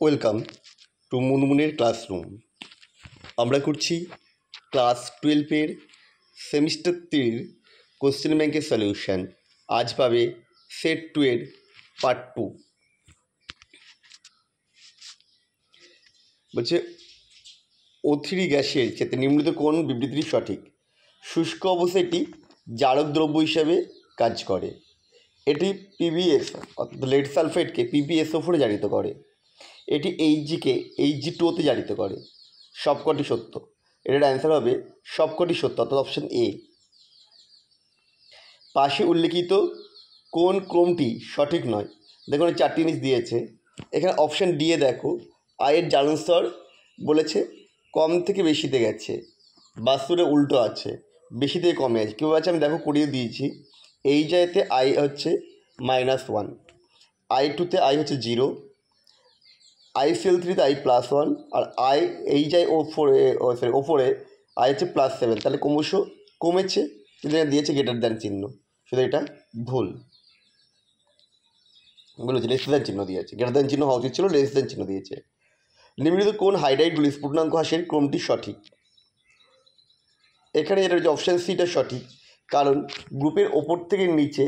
Welcome to মুনমুনের classroom. আমরা করছি class 12-এর semester 3 question ব্যাংকের সলিউশন। আজ পাবে সেট 2 এর পার্ট 2। বলছে O3 গ্যাসের ক্ষেত্রে নিম্নলিখিত কোন বিবৃতিটি সঠিক? শুষ্ক অবস্থায় এটি জারক দ্রব্য হিসাবে কাজ করে। এটি পিবিএস অর্থাৎ লেড সালফেটকে PbSO4 জারিত করে। এটি Hgকে Hg2তে জারিত করে। সবকটি সত্য। এটার অ্যান্সার হবে সবকটি সত্য, অর্থাৎ অপশন এ। পাশে উল্লেখিত কোন ক্রমটি সঠিক নয়? দেখুন 4টি জিনিস দিয়েছে। এখানে অপশন ডি এ দেখো, আয়ের জ্বালন স্তর বলেছে কম থেকে বেশিতে গেছে, বাস্তুরে উল্টো আছে, বেশি থেকে কমে আছে। কেউ আছে আমি দেখো করিয়ে দিয়েছি। এই জায়গাতে আই হচ্ছে -1, I2তে আই হচ্ছে 0, ICl3তে I+1, আর আই এই যায় ওপরে আই হচ্ছে +7, তাহলে ক্রমশ কমেছে, কিন্তু এখানে দিয়েছে গ্রেটার দ্যান চিহ্ন, শুধু এটা ভুল বলেছে, লেস দ্যান চিহ্ন দিয়েছে। গ্রেটার দ্যান চিহ্ন হওয়া উচিত ছিল, লেস দ্যান চিহ্ন দিয়েছে। নিম্নলিখিত কোন হাইড্রাইডগুলি স্ফুটনাঙ্ক হ্রাসের ক্রমটি সঠিক? এখানে যেটা হচ্ছে অপশান সিটা সঠিক, কারণ গ্রুপের ওপর থেকে নিচে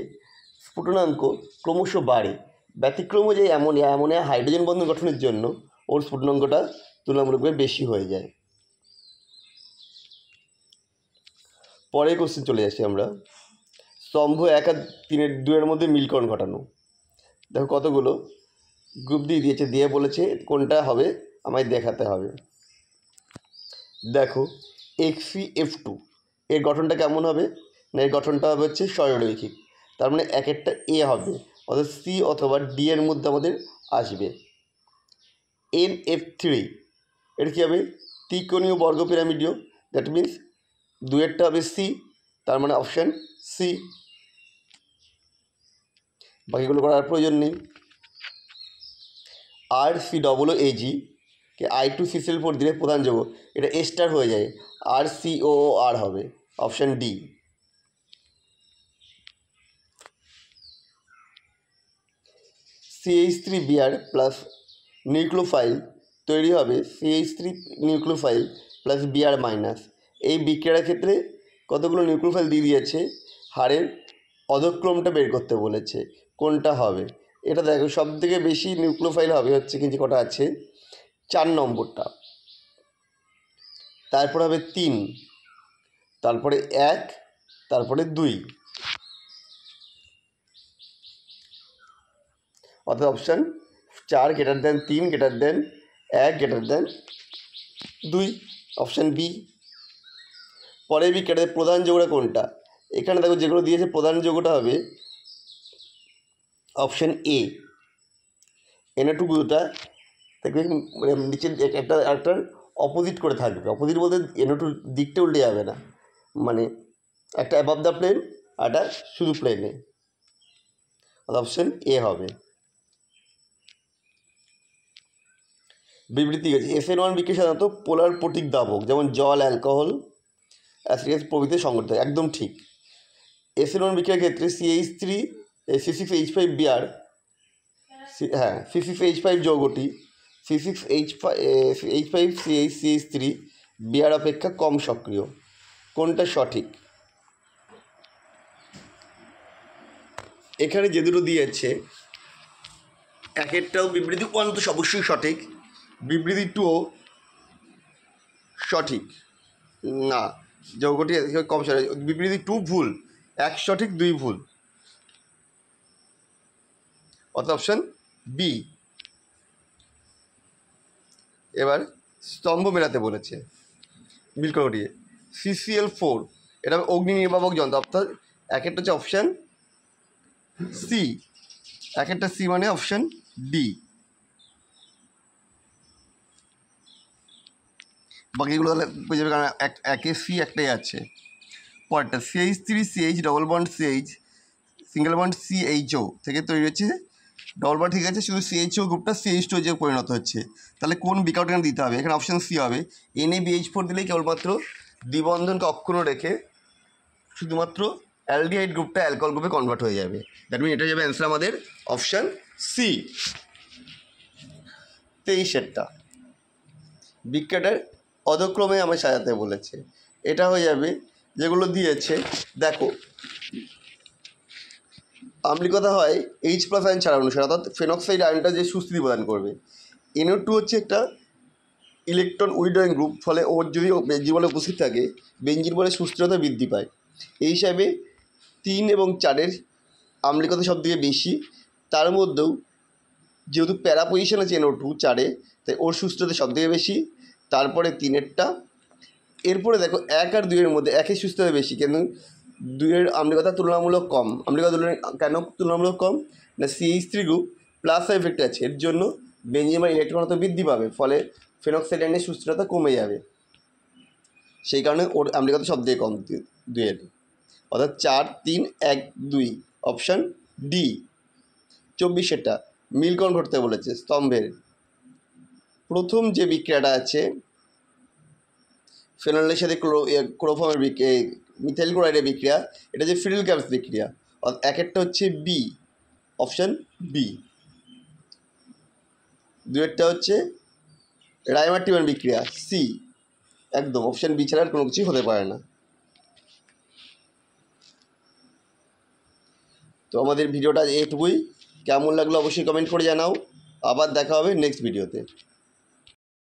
স্ফুটনাঙ্ক ক্রমশ বাড়ে। ব্যতিক্রম যে অ্যামোনিয়া হাইড্রোজেন বন্ধন গঠনের জন্য ওর স্ফুটনাঙ্কটা তুলনামূলকভাবে বেশি হয়ে যায়। পরের কোশ্চেন চলে আসি আমরা। স্তম্ভ 1 আর 2-এর মধ্যে মিলকরণ ঘটানো। দেখো কতগুলো গ্রুপ দিয়ে দিয়েছে, দিয়ে বলেছে কোনটা হবে আমায় দেখাতে হবে। দেখো XCF2 এর গঠনটা কেমন হবে না, এর গঠনটা হবে হচ্ছে সরলরৈখিক, তার মানে এক একটা এ হবে, অর্থাৎ সি অথবা ডি এর মধ্যে আমাদের আসবে। NF3 এটা কী হবে? ত্রিকোণীয় বর্গ পিরামিডীয়, দ্যাট মিন্স 2-এরটা হবে সি, তার মানে অপশান সি। বাকিগুলো করার প্রয়োজন নেই। RCOOAG কে I2CCl4 দিলে প্রধান যৌগ, এটা এস্টার হয়ে যায়, RCOOR হবে, option D. CH3Br plus nucleophile তৈরি হবে CH3 nucleophile plus Br minus. এই বিক্রিয়ার ক্ষেত্রে কতগুলো নিউক্লিওফাইল দিয়ে দিয়েছে, হারের অধক্রমটা বের করতে বলেছে, কোনটা হবে? এটা দেখো সব থেকে বেশি নিউক্লিওফাইল হবে হচ্ছে কি, যে কটা আছে 4 নম্বরটা, তারপর হবে 3, তারপরে 1, তারপরে 2, অর্থাৎ অপশান 4 > 3 > 1 > 2, অপশান বি। পরের বিক্রিয়াতে প্রধান যৌগটা কোনটা? এখানে দেখো যেগুলো দিয়েছে প্রধান যৌগটা হবে অপশান এ। Na2 গ্রুপটা দেখবে নিচের একটা অপোজিট করে থাকবে। অপোজিট বলতে Na2 দিকটা উল্টে যাবে না, মানে একটা অ্যাবাভ দ্য প্লেন আর একটা শুধু প্লেনে, অপশান এ হবে। বিবৃতি আছে SN1 বিক্রিয়া সাধারণত পোলার প্রতীক দ্রাবক, যেমন জল, অ্যালকোহল, অ্যাসিড প্রভৃতি সংগঠিত, একদম ঠিক। SN1 বিক্রিয়ার ক্ষেত্রে C6H5Br, হ্যাঁ C6H5 যৌগটি C6H5CH3 Br অপেক্ষা কম সক্রিয়, কোনটা সঠিক? এখানে যে দুটো দিয়েছে এক একটাও বিবৃতি 1 তো অবশ্যই সঠিক, বিবৃতি 2ও সঠিক না, যৌগটি কম সঠিক। বিবৃতি 2 ভুল, 1 সঠিক 2 ভুল, অর্থাৎ অপশান বি। এবার স্তম্ভ মেলাতে বলেছে, মিলকরণ ঘটিয়ে CCl4 এটা অগ্নি নির্বাপক যন্ত্র, অর্থাৎ এক একটা হচ্ছে অপশান সি, এক একটা সি মানে অপশান ডি। বাকিগুলো তাহলে বুঝে যাবে, কারণ একে সি একটাই আছে। পরেরটা CH3CH double bond CH single bond CHO থেকে তৈরি হচ্ছে ডবল বন্ড, ঠিক আছে, শুধু CHO গ্রুপটা CH2 যে পরিণত হচ্ছে, তাহলে কোন বিকারটা দিতে হবে? এখানে অপশান সি হবে। NaBH4 দিলেই কেবলমাত্র দ্বিবন্ধনকে অক্ষুণ্ণ রেখে শুধুমাত্র অ্যালডিহাইড গ্রুপটা অ্যালকোহল গ্রুপে কনভার্ট হয়ে যাবে, দ্যাট মিন এটা যাবে অ্যান্সার আমাদের অপশান সি। 23-এরটা বিক্রিয়াটার অধক্রমে আমায় সাজাতে বলেছে। এটা হয়ে যাবে যেগুলো দিয়েছে। দেখো আম্লিকতা হয় H+ আয়ন ছাড়া অনুসারে, অর্থাৎ ফেনক্সাইড আয়নটা যে সুস্থিতি প্রদান করবে। NO2 হচ্ছে একটা ইলেকট্রন উইথড্রয়িং গ্রুপ, ফলে ওর যদি বেঞ্জিন বলে উপস্থিত থাকে বেঞ্জিন বলে সুস্থিরতা বৃদ্ধি পায়। এই হিসাবে 3 এবং 4-এর আম্লিকতা সব থেকে বেশি। তার মধ্যেও যেহেতু প্যারা পজিশন আছে NO2 4-এ, তাই ওর সুস্থতা সব থেকে বেশি, তারপরে 3-এরটা। এরপরে দেখো 1 আর 2-এর মধ্যে 1-এর সুস্থতা বেশি, কিন্তু 2-এর আম্লিকতা তুলনামূলক কম। আম্লিকতা কেন তুলনামূলক কম না, CH3 গ্রুপ প্লাস এফেক্ট আছে, এর জন্য বেঞ্জিনের ইলেকট্রন ঘনত্ব বৃদ্ধি পাবে, ফলে ফেনক্সাইড আয়নের সুস্থতা কমে যাবে। সেই কারণে ওর আম্লিকতা সব থেকে কম 2-এর, অর্থাৎ 4, 3, 1, 2 অপশান ডি। 24-এরটা মিলকরণ ঘটতে বলেছে স্তম্ভের। প্রথম যে বিক্রিয়াটা আছে ফেনলের সাথে ক্লোরোফর্মের মিথাইল ক্লোরাইডের বিক্রিয়া, এটা যে ফ্রিডল ক্যাপস বিক্রিয়া, একেরটা হচ্ছে বি, অপশান বি। 2-এরটা হচ্ছে রাইমার-টিমার বিক্রিয়া, সি, একদম অপশান বি ছাড়া আর কোনো কিছুই হতে পারে না। তো আমাদের ভিডিওটা এটুকুই। কেমন লাগলো অবশ্যই কমেন্ট করে জানাও। আবার দেখা হবে নেক্সট ভিডিওতে।